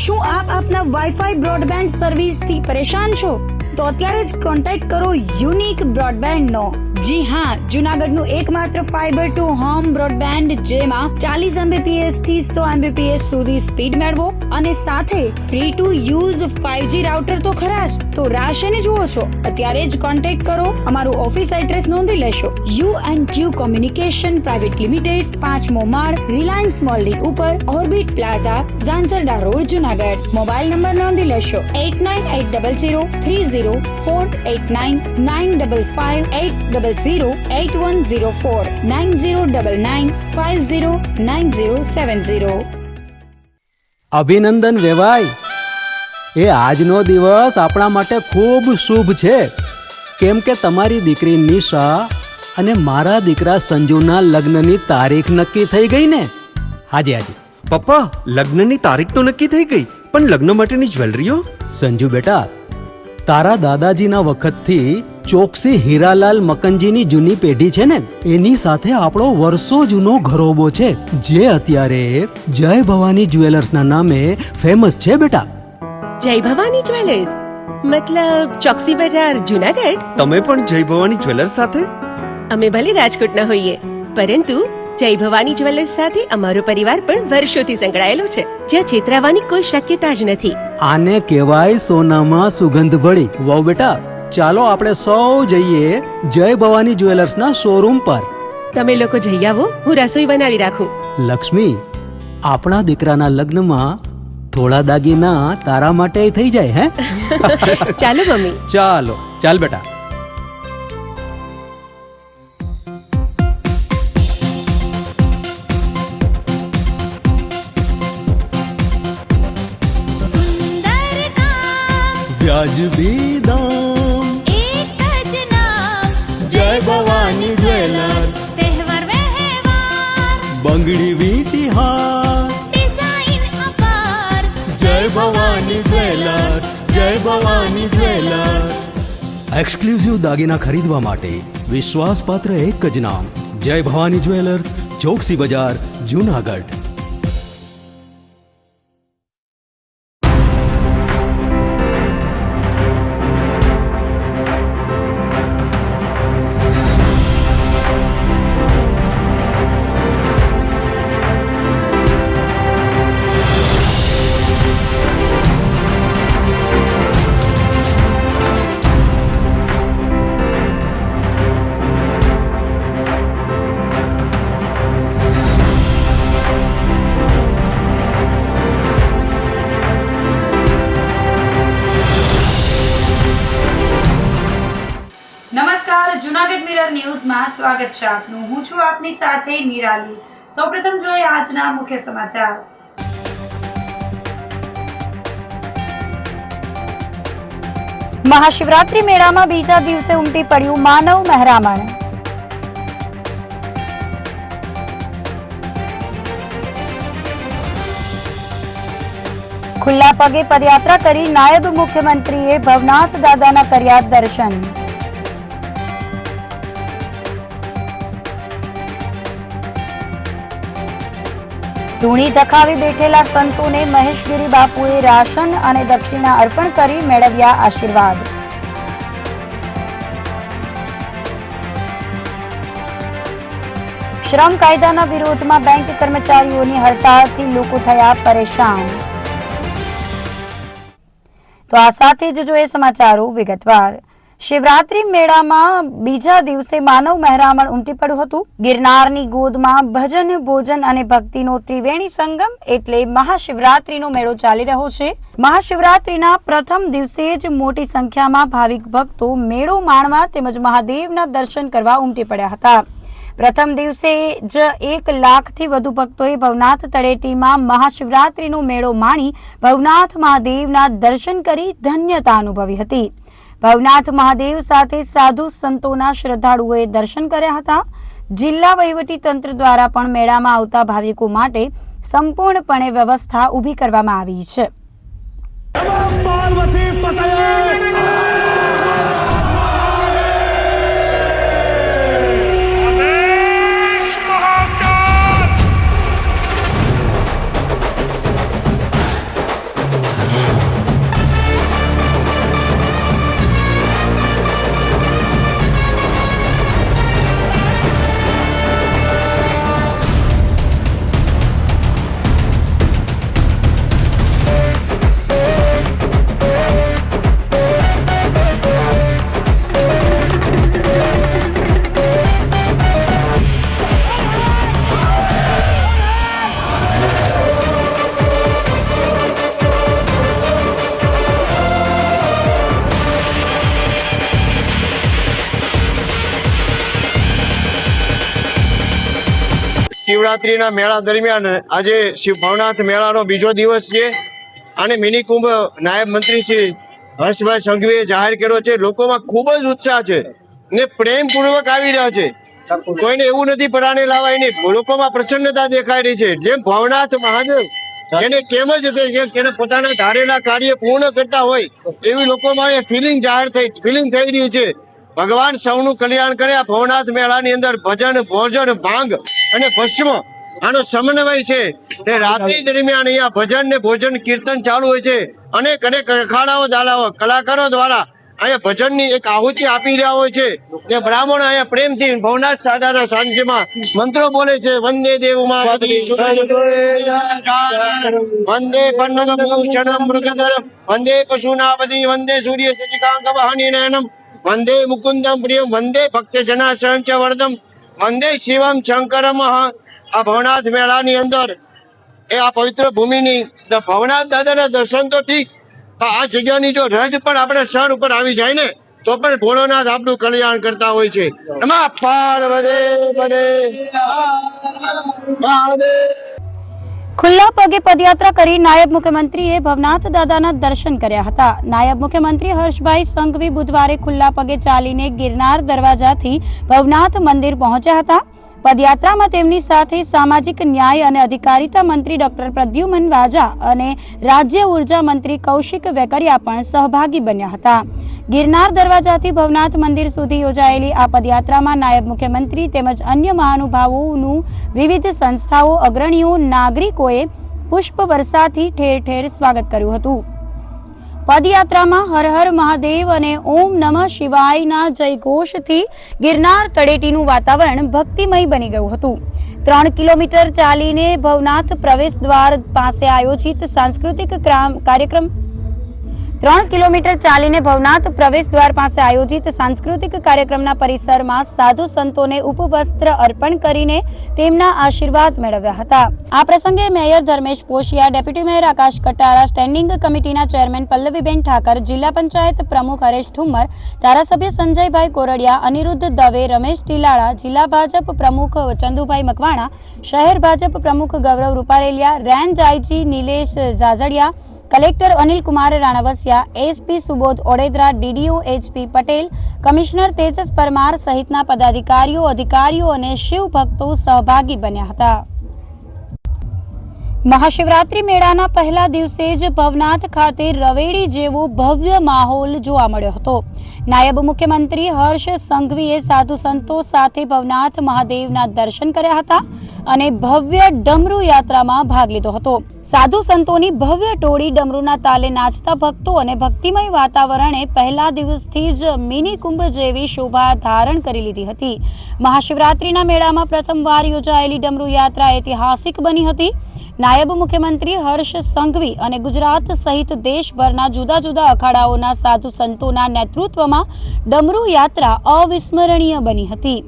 શું આપ આપના વાઈફાઈ બ્રોડબેન્ડ સર્વિસ થી પરેશાન છો? તો અત્યારે જ કોન્ટેક્ટ કરો યુનિક બ્રોડબેન્ડ નો. જી હા, જુનાગઢનું એકમાત્ર ફાઈબર ટુ હોમ બ્રોડબેન્ડ, જેમાં 40 Mbps થી 100 Mbps સુધી સ્પીડ મેળવો અને સાથે free to use 5G router તો ખરા જ. તો રાહ શેની જુઓ છો? અત્યારે જ કોન્ટેક્ટ કરો. અમારું ઓફિસ એડ્રેસ નોંધી લેશો. U&Q કોમ્યુનિકેશન પ્રાઇવેટ લિમિટેડ, 5મો માળ, રિલાયન્સ મોલની ઉપર, orbit plaza, Zanzarda road, Junagadh. Mobile number નોંધી લેશો 8980030489 95580808104 9099509070. અભિનંદન વેવાય. એ આજનો દિવસ આપણા માટે ખૂબ શુભ છે, કેમ કે તમારી દીકરી નિશા અને મારા દીકરા સંજુના લગ્નની તારીખ નક્કી થઈ ગઈ ને. હાજી હાજી પપ્પા, લગ્નની તારીખ તો નક્કી થઈ ગઈ, પણ લગ્ન માટેની જ્વેલરીઓ? સંજુ બેટા, તારા દાદાજીના વખતથી ચોકસી હીરાલાલ મકનજીની જૂની પેઢી છે ને, એની સાથે આપણો વર્ષો જૂનો ઘરોબો છે, જે અત્યારે જય ભવાની જ્વેલર્સના નામે ફેમસ છે બેટા. જય ભવાની જ્વેલર્સ મતલબ ચોકસી બજાર, જુનાગઢ? તમે પણ જય ભવાની જ્વેલર્સ સાથે? અમે ભલે રાજકોટના હોઈએ, પરંતુ જય ભવાની જ્વેલર્સ સાથે અમારો પરિવાર પણ વર્ષોથી સંકળાયેલો છે, જ્યાં છેતરાવાની કોઈ શક્યતા જ નથી. આને કહેવાય સોનામાં સુગંધ ભળી. વાવ બેટા, ચાલો આપણે સૌ જઈએ જય ભવાની જ્વેલર્સના શોરૂમ પર. તમે લોકો જઈ આવો, હું રસોઈ બનાવી રાખું. લક્ષ્મી, આપણા દીકરાના લગ્નમાં થોડા દાગીના તારા માટે થઈ જાય. હે ચાલો મમ્મી. ચાલો ચાલ બેટા. વ્યાજબી દામ, એક જ નામ, જય ભવાની જ્વેલર્સ. તહેવાર વ્યવહાર, બંગડી વીંટી હાર, ડિઝાઇન અપાર, જય ભવાની જ્વેલર્સ, જય ભવાની જ્વેલર્સ. એક્સક્લુઝિવ દાગીના ખરીદવા માટે વિશ્વાસપાત્ર એક જ નામ, જય ભવાની જ્વેલર્સ, ચોકસી બજાર, જુનાગઢ. નમસ્કાર, જુનાગઢ મિરર ન્યૂઝમાં સ્વાગત છે આપનું. હું છું આપની સાથે નિરાલી. સૌપ્રથમ જોઈએ આજના મુખ્ય સમાચાર. મહાશિવરાત્રી મેળામાં બીજા દિવસે ઉમટી પડ્યું માનવ મહેરામણ. ખુલ્લા પગે પદયાત્રા કરી નાયબ મુખ્યમંત્રીએ ભવનાથ દાદાના કર્યા દર્શન. ધૂણી ધખાવી બેઠેલા સંતોને મહેશગીરી બાપુએ રાશન અને દક્ષિણા અર્પણ કરી મેળવ્યા આશીર્વાદ. શ્રમ કાયદાના વિરોધમાં બેંક કર્મચારીઓની હડતાળથી લોકો થયા પરેશાન. તો આ સાથે જ જોઈએ સમાચારો વિગતવાર. શિવરાત્રી મેળામાં બીજા દિવસે માનવ મહેરામણ ઉમટી પડ્યું હતું. ગિરનારની ગોદમાં ભજન, ભોજન અને ભક્તિનો ત્રિવેણી સંગમ એટલે મહાશિવરાત્રીનો મેળો ચાલી રહ્યો છે. મહાશિવરાત્રીના પ્રથમ દિવસે જ મોટી સંખ્યામાં ભાવિક ભક્તો મેળો માણવા તેમજ મહાદેવના દર્શન કરવા ઉમટી પડ્યા હતા. પ્રથમ દિવસે જ 1 લાખથી વધુ ભક્તોએ ભવનાથ તળેટીમાં મહાશિવરાત્રીનો મેળો માણી ભવનાથ મહાદેવના દર્શન કરી ધન્યતા અનુભવી હતી. ભવનાથ મહાદેવ સાથે સાધુ સંતોના શ્રદ્ધાળુઓએ દર્શન કર્યા હતા. જિલ્લા વહીવટી તંત્ર દ્વારા પણ મેળામાં આવતા ભાવિકો માટે સંપૂર્ણપણે વ્યવસ્થા ઊભી કરવામાં આવી છે. શિવરાત્રીના મેળા દરમિયાન આજે શિવ ભવનાથ મેળાનો બીજો દિવસ છે અને મિની કુંભ નાયબ મંત્રી શ્રી હર્ષભાઈ સંઘવીએ જાહેર કર્યો છે. લોકોમાં ખૂબ જ ઉત્સાહ છે ને પ્રેમપૂર્વક આવી રહ્યા છે. કોઈને એવું નથી પરાણે લાવાય નહીં. લોકોમાં પ્રસન્નતા દેખાઈ રહી છે. જેમ ભવનાથ મહાદેવ એને કેમ જ એને પોતાના ધારેલા કાર્ય પૂર્ણ કરતા હોય એવી લોકોમાં એ ફિલિંગ થઈ રહી છે. ભગવાન સૌનું કલ્યાણ કરે. આ ભવનાથ મેળાની અંદર ભજન, ભોજન, ભાંગ અને ભસ્મ આનો સમન્વય છે. તે રાત્રિ દરમિયાન અહીંયા ભજન ને ભોજન કીર્તન ચાલુ હોય છે. અનેક અખાડાઓ દાલાઓ કલાકારો દ્વારા અહીંયા ભજનની એક આહુતિ આપી રહ્યા હોય છે. ને બ્રાહ્મણો અહીંયા પ્રેમથી ભવનાથ સાદાના સાંજમાં મંત્રો બોલે છે. વંદે દેવમાં વંદે પન્નગભૂષણમ મૃગધરમ વંદે પશુનાપતિ વંદે સૂર્ય શશિકાંક વહનિનયનમ વંદે મુકુંદમ પ્રિયમ વંદે ભક્ત જનાશંચ વરદમ વંદે શિવમ શંકરમ. આ ભવનાથ મેળાની અંદર એ આ પવિત્ર ભૂમિની ભવનાથ દાદાના દર્શન તો ઠીક, આ જગ્યાની જો રજ પણ આપણે ક્ષણ ઉપર આવી જાય ને તો પણ ભોળોનાથ આપણું કલ્યાણ કરતા હોય છે. નમઃ પાર્વતી પદે મહાદેવ. ખુલ્લા પગે પદયાત્રા કરી નાયબ મુખ્યમંત્રીએ ભવનાથ દાદાના દર્શન કર્યા હતા. નાયબ મુખ્યમંત્રી હર્ષભાઈ સંઘવી બુધવારે ખુલ્લા પગે ચાલીને ગિરનાર દરવાજાથી ભવનાથ મંદિર પહોંચ્યા હતા. પદયાત્રામાં તેમની સાથે સામાજિક ન્યાય અને અધિકારિતા મંત્રી ડોક્ટર પ્રદ્યુમન વાજા અને રાજ્ય ઉર્જા મંત્રી કૌશિક વેકરિયા પણ સહભાગી બન્યા હતા. ગિરનાર દરવાજાથી ભવનાથ મંદિર સુધી યોજાયેલી આ પદયાત્રામાં નાયબ મુખ્યમંત્રી તેમજ અન્ય મહાનુભાવોનું વિવિધ સંસ્થાઓ, અગ્રણીઓ, નાગરિકોએ પુષ્પ વર્ષાથી ઠેર ઠેર સ્વાગત કર્યું હતું. પદયાત્રામાં હર હર મહાદેવ અને ઓમ નમઃ શિવાયના જયઘોષથી ગિરનાર તળેટીનું વાતાવરણ ભક્તિમય બની ગયું હતું. 3 કિલોમીટર ચાલીને ભવનાથ પ્રવેશ દ્વાર પાસે આયોજિત સાંસ્કૃતિક કાર્યક્રમ 3 કિલોમીટર ચાલીને ભવનાથ પ્રવેશ દ્વાર પાસે આયોજિત સાંસ્કૃતિક કાર્યક્રમના પરિસરમાં સાધુ સંતોને ઉપવસ્ત્ર અર્પણ કરીને તેમના આશીર્વાદ મેળવ્યા હતા. આ પ્રસંગે મેયર ધર્મેશ પોશિયા, ડેપ્યુટી મેયર આકાશ કટારા, સ્ટેન્ડિંગ કમિટીના ચેરમેન પલ્લવીબેન ઠાકર, જિલ્લા પંચાયત પ્રમુખ હરેશ ઠુમ્મર, ધારાસભ્ય સંજયભાઈ કોરડિયા, અનિરુદ્ધ દવે, રમેશ ટીલાળા, જિલ્લા ભાજપ પ્રમુખ ચંદુભાઈ મકવાણા, શહેર ભાજપ પ્રમુખ Gaurav Rupareliya, range IG Nilesh Jhajhadiya, collector Anil Kumar Ranavasiya, SP Subodh Odedara, DDO HP Patel, commissioner Tejas Parmar સહિતના પદાધિકારીઓ, અધિકારીઓ અને શિવ ભક્તો સહભાગી બન્યા હતા. મહાશિવરાત્રી મેળાના પહેલા દિવસે જ ભવનાથ ખાતે રવેડી જેવો ભવ્ય માહોલ જોવા મળ્યો હતો. નાયબ મુખ્યમંત્રી હર્ષ સંઘવીએ સાધુ સંતો સાથે ભવનાથ મહાદેવના દર્શન કર્યા હતા અને ભવ્ય ડમરૂ યાત્રામાં ભાગ લીધો હતો. સાધુ સંતોની ભવ્ય ટોળી ડમરૂના તાલે નાચતા ભક્તો અને ભક્તિમય વાતાવરણે પહેલા દિવસથી જ મિની કુંભ જેવી શોભા ધારણ કરી લીધી હતી. મહાશિવરાત્રીના મેળામાં પ્રથમવાર યોજાયેલી ડમરૂ યાત્રા ઐતિહાસિક બની હતી. નાયબ મુખ્યમંત્રી હર્ષ સંઘવી અને ગુજરાત સહિત દેશભરના જુદા જુદા અખાડાઓના સાધુ સંતોના નેતૃત્વમાં ડમરૂ યાત્રા અવિસ્મરણીય બની હતી.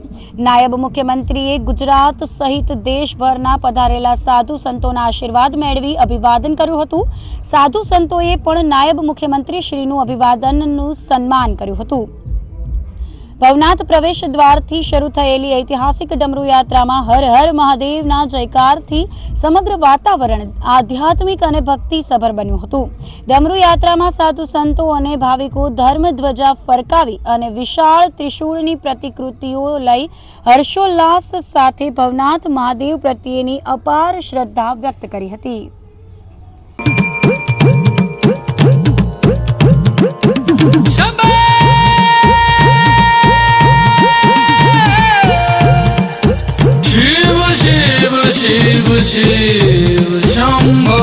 નાયબ મુખ્યમંત્રીએ ગુજરાત સહિત દેશભરના પધારેલા સાધુ સંતોના આશીર્વાદ મેળવી અભિવાદન કર્યું હતું. સાધુ સંતોએ પણ નાયબ મુખ્યમંત્રી શ્રીનું અભિવાદનનું સન્માન કર્યું હતું. ભવનાથ પ્રવેશ દ્વારથી શરૂ થયેલી ઐતિહાસિક ડમરૂ યાત્રામાં હર હર મહાદેવના જયકારથી સમગ્ર વાતાવરણ આધ્યાત્મિક અને ભક્તિસભર બન્યું હતું. ડમરૂ યાત્રામાં સાધુ સંતો અને ભાવિકો ધર્મ ધ્વજા ફરકાવી અને વિશાળ ત્રિશૂળની પ્રતિકૃતિઓ લઈ હર્ષોલ્લાસ સાથે ભવનાથ મહાદેવ પ્રત્યેની અપાર શ્રદ્ધા વ્યક્ત કરી હતી. शिव शिव शंभो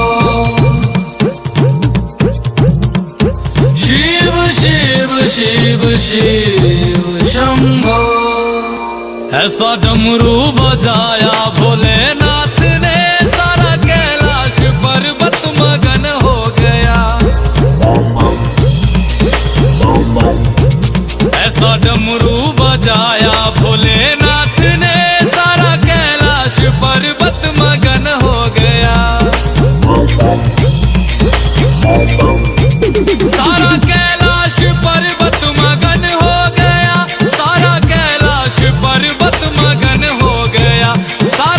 शिव शिव शिव शिव शंभो ऐसा डमरू बजाया भोलेनाथ ने सारा कैलाश पर्वत मगन हो गया ऐसा डमरू बजाया भोलेनाथ ने सारा कैलाश पर्वत मगन हो गया सारा कैलाश पर्वत मगन हो गया सारा कैलाश पर्वत मगन हो गया सारा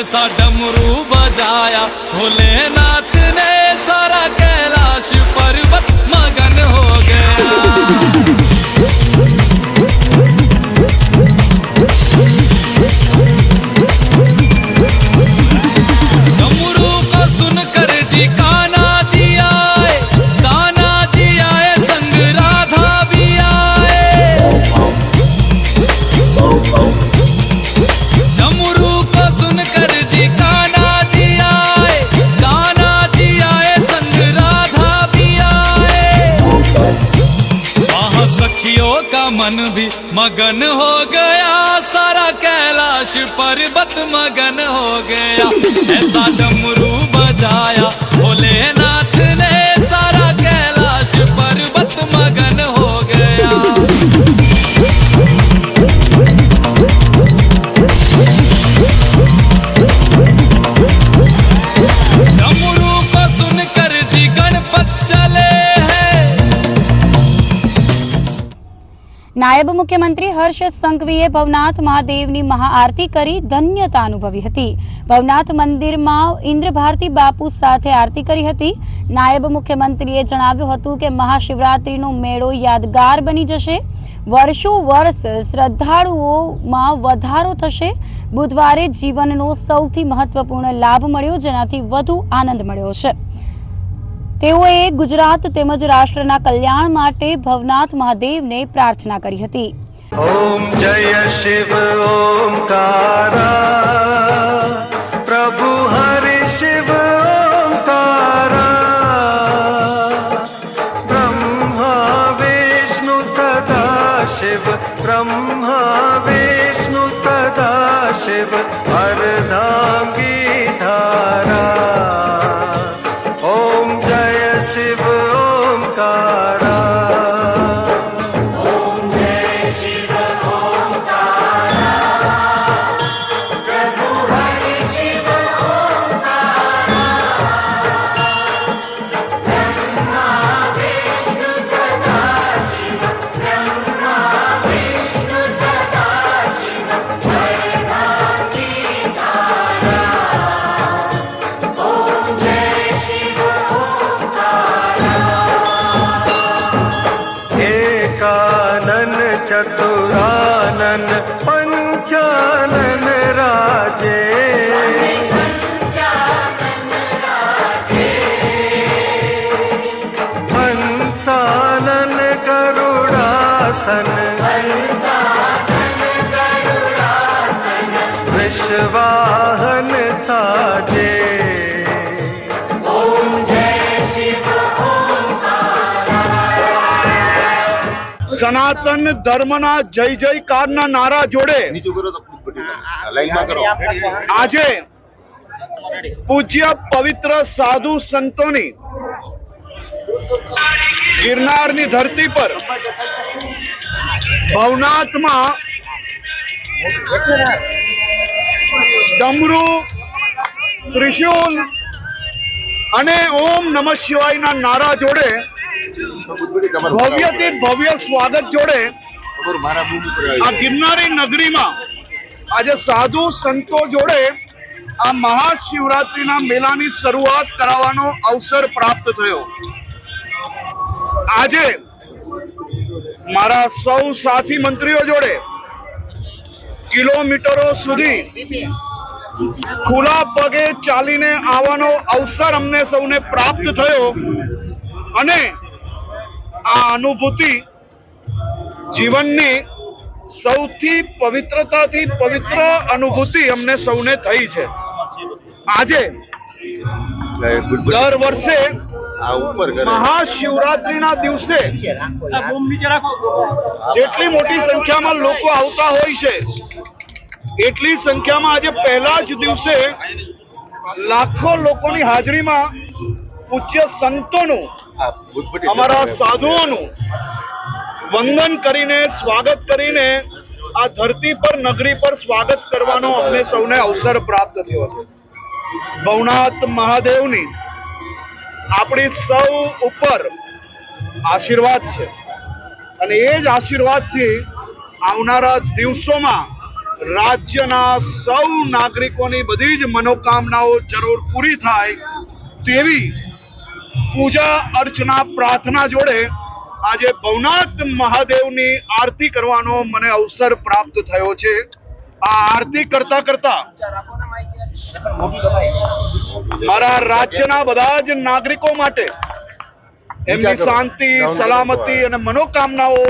ऐसा डमरू बजाया भोलेनाथ ने सारा कैलाश पर्वत मगन हो गया। डमरू को सुनकर जी कान्हा जी आए, कान्हा जी आए संग राधा भी आए। डमरू को सुनकर जी कान्हा जी आए, कान्हा जी आए संग राधा भी आए। वहाँ सखियों का मन भी मगन हो गया, सारा कैलाश पर्वत मगन हो गया। ऐसा डमरू बजाया भोलेनाथ ने सारा कैलाश पर्वत मगन हो गया। डमरू को सुनकर जी गणपत चले हैं। નાયબ મુખ્યમંત્રી હર્ષ સંઘવીએ ભવનાથ મહાદેવની મહાઆરતી કરી ધન્યતા અનુભવી હતી. ભવનાથ મંદિરમાં ઇન્દ્રભારતી બાપુ સાથે આરતી કરી હતી. નાયબ મુખ્યમંત્રીએ જણાવ્યું હતું કે મહાશિવરાત્રીનો મેળો યાદગાર બની જશે. વર્ષો વર્ષ શ્રદ્ધાળુઓમાં વધારો થશે. બુધવારે જીવનનો સૌથી મહત્વપૂર્ણ લાભ મળ્યો, જેનાથી વધુ આનંદ મળ્યો છે. તેઓએ ગુજરાત તેમજ રાષ્ટ્રના કલ્યાણ માટે ભવનાથ મહાદેવને પ્રાર્થના કરી હતી. ओम जय शिव ओंकारा प्रभु हरि शिव ओंकारा ब्रह्मा विष्णु सदा शिव ब्रह्मा विष्णु सदा शिव अर्धांगी धारा ओम जय शिव ओंकारा एकानन चतुरानन पंचानन राजे हंसानन गरुड़ासन विश्वाहन साजे સનાતન ધર્મના જય જયકારના નારા જોડે આજે પૂજ્ય પવિત્ર સાધુ સંતોની ગિરનારની ધરતી પર ભવનાથમાં ડમરુ, ત્રિશુલ અને ઓમ નમઃ શિવાયના નારા જોડે ભવ્યથી ભવ્ય સ્વાગત જોડે આ ગિરનારી નગરીમાં આજે સાધુ સંતો જોડે આ મહાશિવરાત્રીના મેળાની શરૂઆત કરાવવાનો અવસર પ્રાપ્ત થયો. આજે મારા સૌ સાથી મંત્રીઓ જોડે કિલોમીટરો સુધી ખુલ્લા પગે ચાલીને આવવાનો અવસર અમને સૌને પ્રાપ્ત થયો અને આ અનુભૂતિ જીવનની સૌથી પવિત્રતાથી પવિત્ર અનુભૂતિ અમને સૌને થઈ છે. આજે દર વર્ષે મહાશિવરાત્રીના દિવસે જેટલી મોટી સંખ્યામાં લોકો આવતા હોય છે એટલી સંખ્યામાં આજે પહેલા જ દિવસે લાખો લોકોની હાજરીમાં પૂજ્ય સંતોનું, અમારા સાધુઓનું વંદન કરીને સ્વાગત કરીને આ ધરતી પર નગરી પર સ્વાગત કરવાનો અમને સૌને અવસર પ્રાપ્ત થયો છે. ભવનાથ મહાદેવની આપણી સૌ ઉપર આશીર્વાદ છે અને એ જ આશીર્વાદથી આવનારા દિવસોમાં રાજ્યના સૌ નાગરિકોની બધી જ મનોકામનાઓ જરૂર પૂરી થાય તેવી પૂજા અર્ચના પ્રાર્થના જોડે આજે ભવનાથ મહાદેવની આરતી કરવાનો મને અવસર પ્રાપ્ત થયો છે. આ આરતી કરતા કરતા મારા રાજ્યના બધા જ નાગરિકો માટે એમની શાંતિ, સલામતી અને મનોકામનાઓ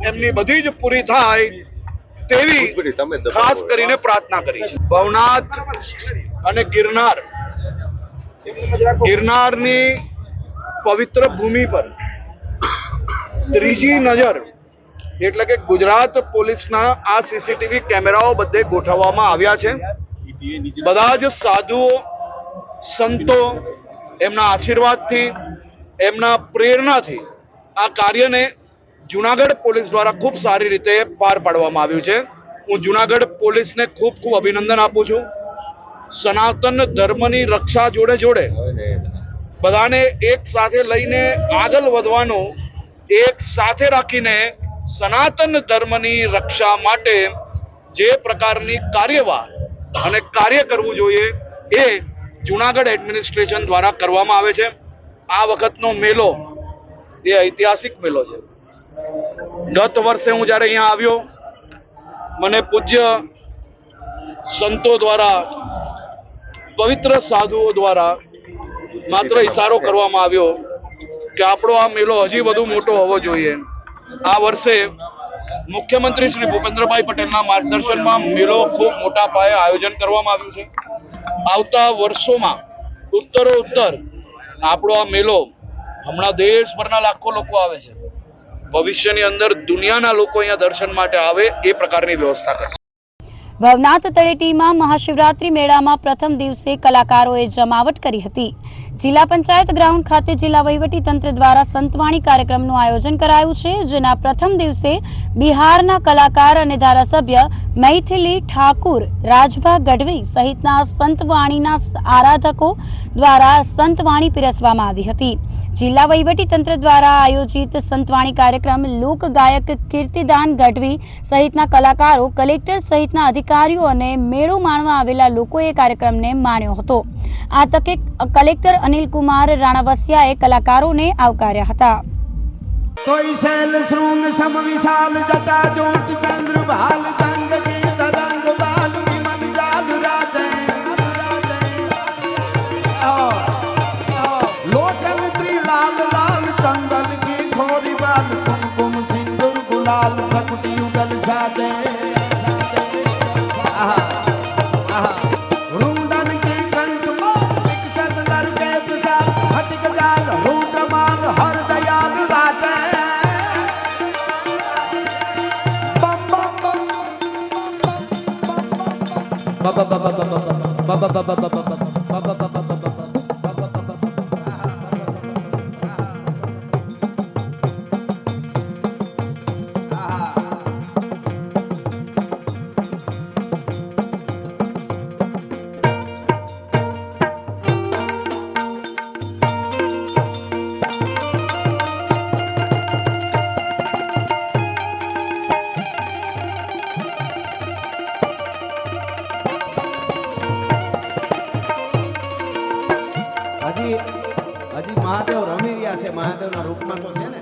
એમની બધી જ પૂરી થાય તેવી ખાસ કરીને પ્રાર્થના કરી છે. ભવનાથ અને ગિરનારની પવિત્ર ભૂમિ પર ત્રીજી નજર એટલે કે ગુજરાત પોલીસના આ સીસીટીવી કેમેરાઓ બધે ગોઠવવામાં આવ્યા છે. બધા જ સાધુઓ, સંતો એમના આશીર્વાદથી, એમના પ્રેરણાથી આ કાર્યને જુનાગઢ પોલીસ દ્વારા ખૂબ સારી રીતે પાર પાડવામાં આવ્યું છે. હું જુનાગઢ પોલીસને ખૂબ ખૂબ અભિનંદન આપું છું. સનાતન ધર્મની રક્ષા જોડે જોડે બધાને એક સાથે લઈને આગળ વધવાનો, એક સાથે રાખીને સનાતન ધર્મની રક્ષા માટે જે પ્રકારની કાર્યવાહ અને કાર્ય કરવું જોઈએ એ જુનાગઢ એડમિનિસ્ટ્રેશન દ્વારા કરવામાં આવે છે. આ વખતનો મેળો એ ઐતિહાસિક મેળો છે. ગત વર્ષે હું જ્યારે અહીંયા આવ્યો, મને પૂજ્ય સંતો દ્વારા, પવિત્ર સાધુઓ દ્વારા માત્ર ઈશારો કરવામાં આવ્યો કે આપણો આ મેળો હજી વધુ મોટો હોવો જોઈએ. આ વર્ષે મુખ્યમંત્રી શ્રી ભૂપેન્દ્રભાઈ પટેલના માર્ગદર્શનમાં મેળો ખૂબ મોટા પાયે આયોજન કરવામાં આવ્યું છે. આવતા વર્ષોમાં ઉત્તરોત્તર આપણો આ મેળો, હમણાં દેશભરના લાખો લોકો આવે છે, ભવિષ્યની અંદર દુનિયાના લોકો અહીંયા દર્શન માટે આવે એ પ્રકારની વ્યવસ્થા કરશે. ભવનાથ તળેટીમાં મહાશિવરાત્રી મેળામાં પ્રથમ દિવસે કલાકારોએ જમાવટ કરી હતી. જિલ્લા પંચાયત ગ્રાઉન્ડ ખાતે જિલ્લા વહીવટી તંત્ર દ્વારા સંતવાણી કાર્યક્રમનું આયોજન કરાયું છે, જેના પ્રથમ દિવસે બિહારના કલાકાર અને ધારાસભ્ય મૈથિલી ઠાકુર, રાજભા ગઢવી સહિતના સંતવાણીના આરાધકો દ્વારા સંતવાણી પીરસવામાં આવી હતી. જિલ્લા વહીવટી તંત્ર દ્વારા આયોજિત સંતવાણી કાર્યક્રમ લોક ગાયક કીર્તિદાન ગઢવી સહિતના કલાકારો, કલેક્ટર સહિતના અધિકારીઓ અને મેળો માણવા આવેલા લોકોએ કાર્યક્રમને માણ્યો હતો. આ તકે કલેક્ટર અનિલકુમાર રાણાવસિયાએ કલાકારોને આવકાર્યા હતા. कोई शैल श्रृंग सम विशाल जटा जोट चंद्र भाल गंग की तरंग बाल विमल जाल राजै लोचन त्रिलाल लाल चंदन की खोरी बाल कुमकुम सिंदूर गुलाल प्रकट युगल साजे रुंडन की कंठ मोर विकसत नर के प्रसाद हटिक जाल रुद्रमाल हर दयाल राजै હજી મહાદેવ રમી રહ્યા છે, મહાદેવના રૂપમાં તો છે ને,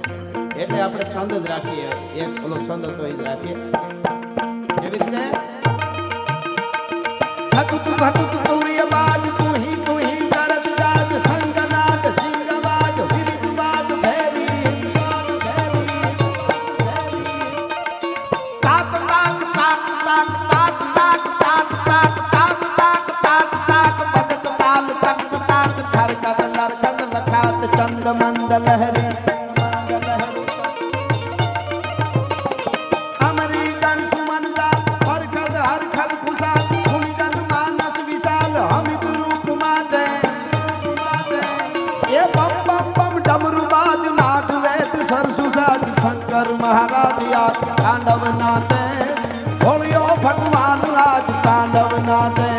એટલે આપણે છંદ જ રાખીએ. એ ઓલો છંદ હતો એ જ રાખીએ. એવી રીતે ભતુત ભતુત તુર્ય બાદ તું હી કરત જાગ સંગનાદ સિંગવાદ વિવિધવાદ ભેરી તાક તાક તાક તાક તાક તાક તાક તાક તાક તાક તાક તાક પદત તાલ તક તાક ધરકત લરકત લખાત ચંદ મંદ લહરી અમરી ગણ સુમન ગાલ હરખદ હરખદ ખુશાલ ખુનિજન માનસ વિશાલ હમિત રૂપ માતે એ બમ બમ બમ ડમરુ બાજ નાદ વેદ સરસુ સાજ શંકર મહારાજ યાદ તાંડવ નાચે ભોળિયો ભગવાન આજ તાંડવ નાચે.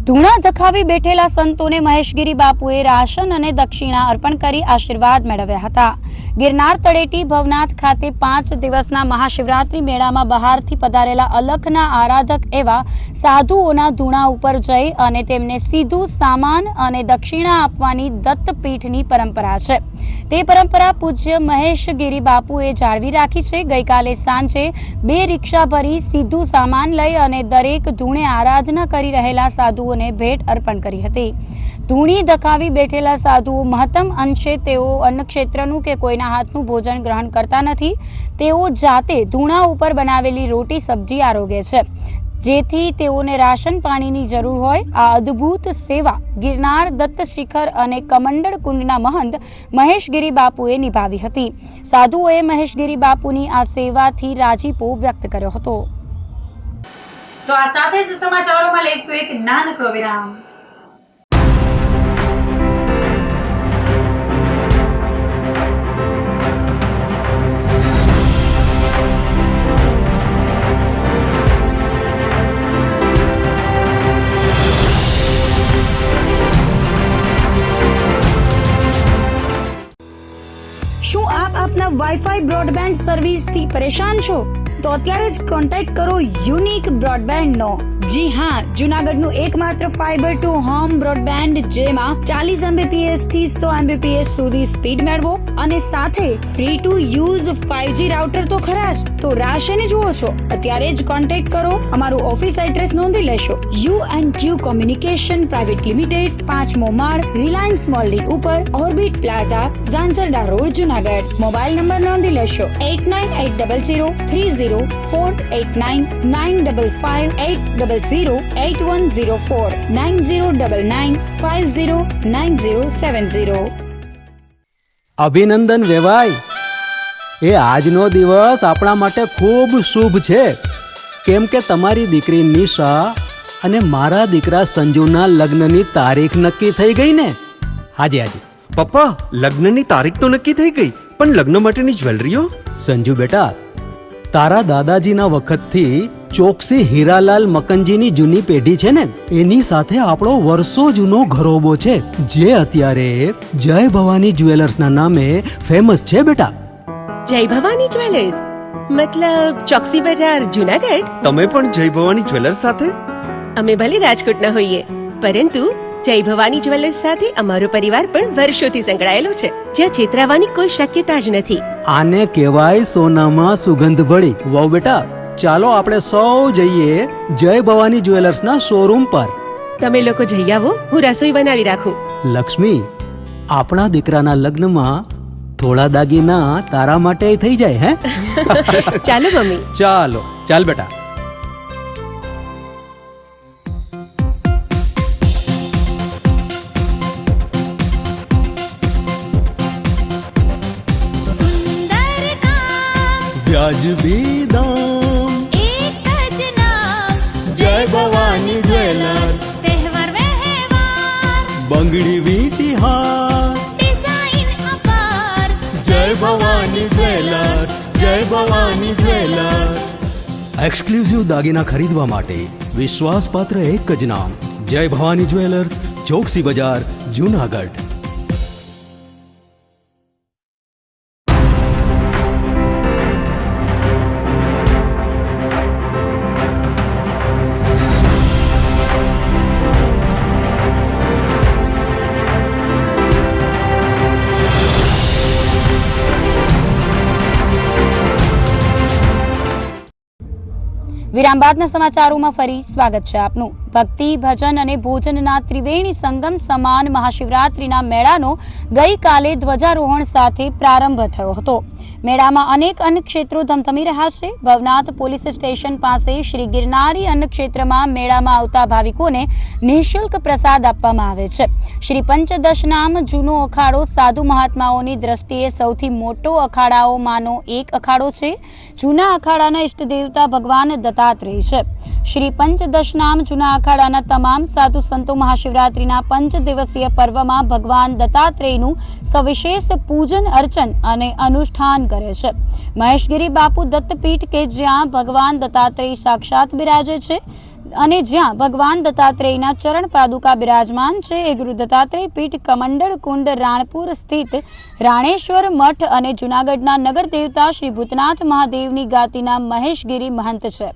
ધૂણા ધખાવી બેઠેલા સંતોને મહેશગીરી બાપુએ રાશન અને દક્ષિણા અર્પણ કરી આશીર્વાદ મેળવ્યા હતા. ગિરનાર તળેટી ભવનાથ ખાતે 5 દિવસના મહાશિવરાત્રી મેળામાં બહારથી પધારેલા અલખના આરાધક એવા સાધુઓના ધૂણા ઉપર જઈ અને તેમને સીધું સામાન અને દક્ષિણા આપવાની દત્તપીઠની પરંપરા છે. તે પરંપરા પૂજ્ય મહેશગીરી બાપુએ જાળવી રાખી છે. ગઈકાલે સાંજે 2 રિક્ષા ભરી સીધું સામાન લઈ અને દરેક ધૂણે આરાધના કરી રહેલા સાધુઓને ભેટ અર્પણ કરી હતી. ધૂણી ધખાવી બેઠેલા સાધુઓ મહત્તમ અંશે તેઓ અન્નક્ષેત્રનું કે કોઈના હાથનું ભોજન ગ્રહણ કરતા નથી. તેઓ જાતે ધૂણા ઉપર બનાવેલી રોટી સબ્જી આરોગે છે, જેથી તેઓને રાશન પાણીની જરૂર હોય. આ અદ્ભુત સેવા ગિરનાર દત્ત શિખર અને કમંડળ કુંડના મહંત મહેશગીરી બાપુએ નિભાવી હતી. સાધુઓએ મહેશગીરી બાપુની આ સેવાથી રાજીપો વ્યક્ત કર્યો હતો. તો આ સાથે જ સમાચારોમાં લઈશું એક નાનકડો વિરામ. શું આપ આપના વાઈફાઈ બ્રોડબેન્ડ સર્વિસથી પરેશાન છો? તો અત્યારે જ કોન્ટેક્ટ કરો યુનિક બ્રોડબેન્ડ નો. જી હા, જૂનાગઢનું એકમાત્ર ફાઈબર ટુ હોમ બ્રોડબેન્ડ, જેમાં 40 Mbps થી 100 Mbps સુધી સ્પીડ મેળવો અને સાથે free to use 5G router તો ખરા જ. તો રાહ શેને જુઓ છો? અત્યારે જ કોન્ટેક્ટ કરો. અમારું ઓફિસ એડ્રેસ નોંધી લેશો. U&Q કોમ્યુનિકેશન પ્રાઇવેટ લિમિટેડ, 5મો માળ, રિલાયન્સ મોલની ઉપર, orbit plaza, Zanzarda road, Junagadh. Mobile number નોંધી લેશો 8980304899558508008104 9099509070. અભિનંદન વેવાય. એ આજનો દિવસ આપણા માટે ખૂબ શુભ છે, કેમ કે તમારી દીકરી નિશા અને મારા દીકરા સંજુના લગ્નની તારીખ નક્કી થઈ ગઈ ને. હાજી હાજી પપ્પા, લગ્નની તારીખ તો નક્કી થઈ ગઈ, પણ લગ્ન માટેની જ્વેલરીઓ? સંજુ બેટા, તારા દાદાજીના વખતથી ચોકસી હીરાલાલ મકનજીની જૂની પેઢી છે ને, એની સાથે આપણો વર્ષો જૂનો ઘરોબો છે, જે અત્યારે જય ભવાની જ્વેલર્સના નામે ફેમસ છે બેટા. જય ભવાની જ્વેલર્સ મતલબ ચોકસી બજાર, જૂનાગઢ? તમે પણ જય ભવાની જ્વેલર્સ સાથે? અમે ભલે રાજકોટના હોઈએ, પરંતુ જય ભવાની જ્વેલર્સ સાથે અમારો પરિવાર પણ વર્ષોથી સંકળાયેલો છે, જ્યાં છેતરાવાની કોઈ શક્યતા જ નથી. આને કહેવાય સોનામાં સુગંધ ભળી. વહુ બેટા, ચાલો આપણે સૌ જઈએ જય ભવાની જ્વેલર્સના શોરૂમ પર. તમે લોકો જઈ આવો, હું રસોઈ બનાવી રાખું. લક્ષ્મી, આપણા દીકરાના લગ્નમાં થોડા દાગીના તારા માટે થઈ જાય. હે ચાલો મમ્મી. ચાલો ચાલ બેટા. સુંદર કામ વ્યાજબી દામ, એક જ નામ, જય ભવાની જ્વેલર્સ, તહેવાર વ્યવહાર, બંગડી વીટી હાર, ડિઝાઇન અપાર, જય ભવાની જ્વેલર્સ, જય ભવાની જ્વેલર્સ. એક્સક્લુઝિવ દાગીના ખરીદવા માટે વિશ્વાસપાત્ર એક જ નામ, જય ભવાની જ્વેલર્સ, ચોકસી બજાર, જૂનાગઢ. વિરામ બાદના સમાચારોમાં ફરી સ્વાગત છે આપનું. ભક્તિ, ભજન અને ભોજનના ત્રિવેણી સંગમ સમાન મહાશિવરાત્રીના મેળાનો ગઈકાલે ધ્વજારોહણ સાથે પ્રારંભ થયો હતો. મેળામાં અનેક અન્ન ક્ષેત્રો ધમધમી રહ્યા છે. ભવનાથ પોલીસ સ્ટેશન પાસે શ્રી ગિરનારી અન્ન ક્ષેત્રમાં મેળામાં આવતા ભાવિકોને નિઃશુલ્ક પ્રસાદ આપવામાં આવે છે. શ્રી પંચદશનામ જૂનો અખાડો સાધુ મહાત્માઓની દ્રષ્ટિએ સૌથી મોટો અખાડાઓમાંનો એક અખાડો છે. જૂના અખાડાના ઇષ્ટ દેવતા ભગવાન દત્તાત્રેય છે. શ્રી પંચદશનામ જૂના અખાડાના તમામ સાધુ સંતો મહાશિવરાત્રીના 5 દિવસીય પર્વમાં ભગવાન દત્તાત્રેયનું સવિશેષ પૂજન અર્ચન અને અનુષ્ઠાન કરે છે. મહેશગીરી બાપુ દત્તપીઠ કે જ્યાં ભગવાન દત્તાત્રેય સાક્ષાત બિરાજે છે, અને જ્યાં ભગવાન દત્તાત્રેયના ચરણ પાદુકા બિરાજમાન છે એ ગુરુ દત્તાત્રેય પીઠ કમંડળ કુંડ રાણપુર સ્થિત રાણેશ્વર મઠ અને જૂનાગઢના નગર દેવતા શ્રી ભૂતનાથ મહાદેવની ગાતીના મહેશગીરી મહંત છે.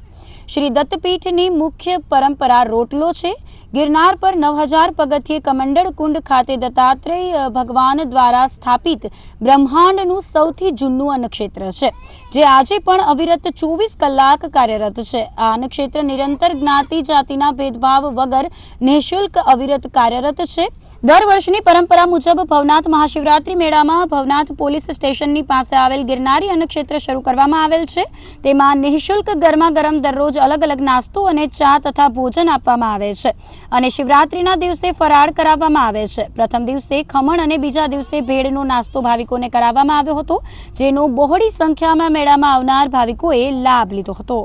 શ્રી દત્તપીઠની મુખ્ય પરંપરા રોટલો છે. ગિરનાર પર 9000 પગથિયે કમંડળ કુંડ ખાતે દત્તાત્રેય ભગવાન દ્વારા સ્થાપિત બ્રહ્માંડનું સૌથી જૂનું અન્નક્ષેત્ર છે, જે આજે પણ અવિરત 24 કલાક કાર્યરત છે. આ અન્નક્ષેત્ર નિરંતર જ્ઞાતિ જાતિના ભેદભાવ વગર નિઃશુલ્ક અવિરત કાર્યરત છે. દર વર્ષની પરંપરા મુજબ ભવનાથ મહાશિવરાત્રી મેળામાં ભવનાથ પોલીસ સ્ટેશનની પાસે આવેલ ગિરનારી અન્નક્ષેત્ર શરૂ કરવામાં આવેલ છે. તેમાં નિઃશુલ્ક ગરમા ગરમ દરરોજ અલગ અલગ નાસ્તો અને ચા તથા ભોજન આપવામાં આવે છે અને શિવરાત્રીના દિવસે ફરાળ કરાવવામાં આવે છે. પ્રથમ દિવસે ખમણ અને બીજા દિવસે ભેળનો નાસ્તો ભાવિકોને કરાવવામાં આવ્યો હતો, જેનો બહોળી સંખ્યામાં મેળામાં આવનાર ભાવિકોએ લાભ લીધો હતો.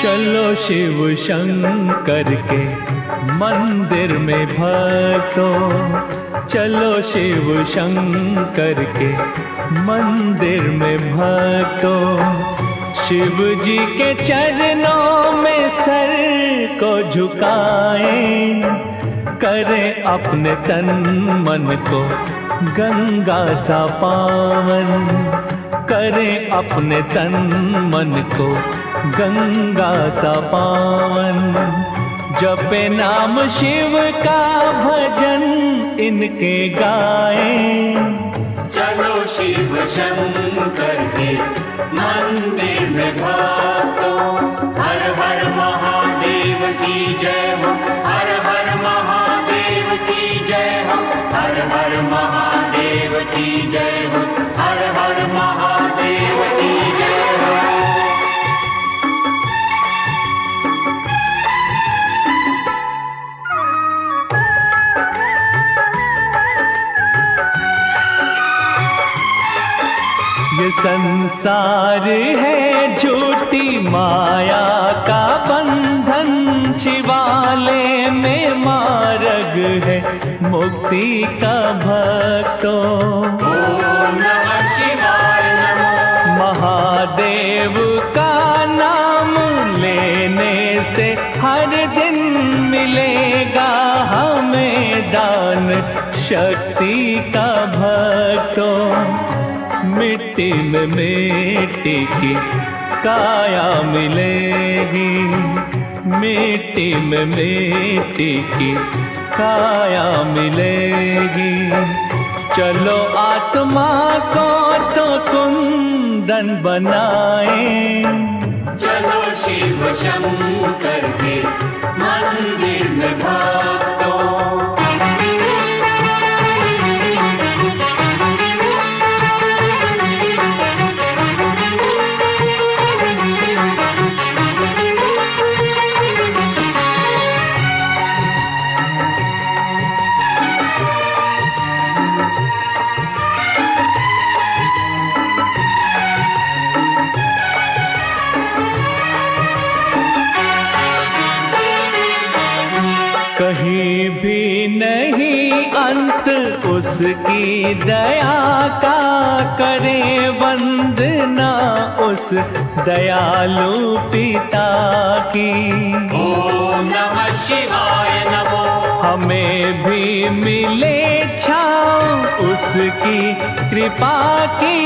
चलो शिव शंकर के मंदिर में भक्तों, चलो शिव शंकर के मंदिर में भक्तों, शिव जी के चरणों में सर को झुकाएं, करें अपने तन मन को गंगा सा पावन, करें अपने तन मन को गंगा सा पावन, जपे नाम शिव का भजन इनके गाएं, चलो शिव शंकर के मंदिर में भक्तों, हर हर महादेव की जय हो, हर हर महादेव की जय हो, हर हर महादेव की जय हो, हर हर महादेव की जय हो. ये संसार है झूठी माया का बंधन, शिवालय में मार्ग है मुक्ति का भक्तों, ओम नमः शिवाय नमः. महादेव का नाम लेने से हर दिन मिलेगा हमें दान शक्ति का भक्तों, मिट्टी में मिट्टी की काया मिलेगी, मिट्टी में मिट्टी की काया मिलेगी, चलो आत्मा को तो कुंदन बनाएं, चलो शिव शंकर के मंदिर में भक्तों. कहीं भी नहीं अंत उसकी दया का, करे वंदना उस दयालु पिता की, ओम नमः शिवाय नमो. हमें भी मिले छाँव उसकी कृपा की,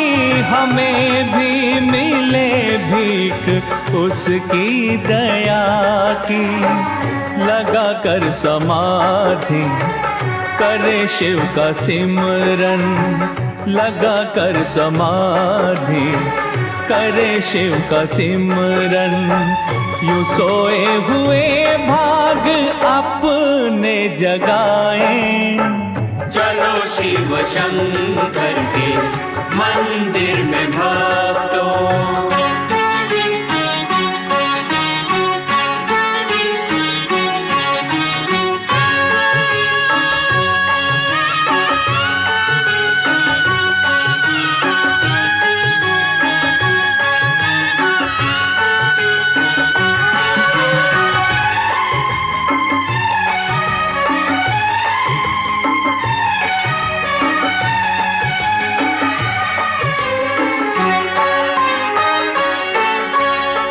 हमें भी मिले भीख उसकी दया की, लगा कर समाधि करे शिव का सिमरन, लगा कर समाधि करे शिव का सिमरन, यूं सोए हुए भाग अपने जगाएं, चलो शिव शंकर के मंदिर में भक्तों.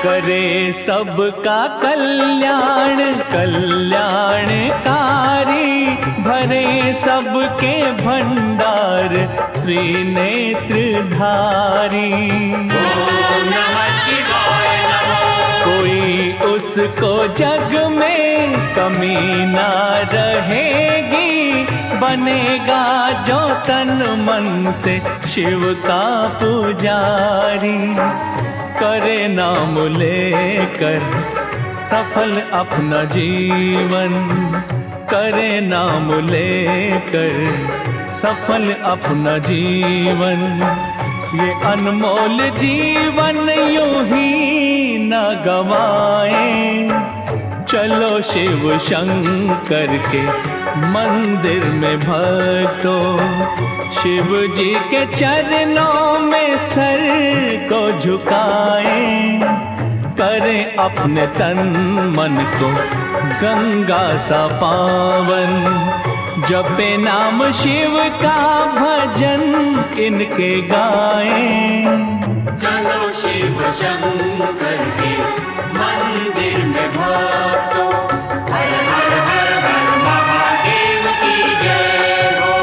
करे सबका कल्याण कल्याणकारी, भरे सबके भंडार त्रिनेत्रधारी। ओम नमः शिवाय नमः। कोई उसको जग में कमी ना रहेगी, बनेगा जो तन मन से शिव का पुजारी। करे नाम लेकर सफल अपना जीवन, करे नाम लेकर सफल अपना जीवन। ये अनमोल जीवन यूं ही न गवाए, चलो शिव शंकर के मंदिर में भक्तों, शिव जी के चरणों में सर को झुकाए। करें अपने तन मन को गंगा सा पावन, जपे नाम शिव का भजन इनके गाएं। चलो शिव शंकर के मंदिर में भक्तों, हर हर हर हर महादेव की जय हो।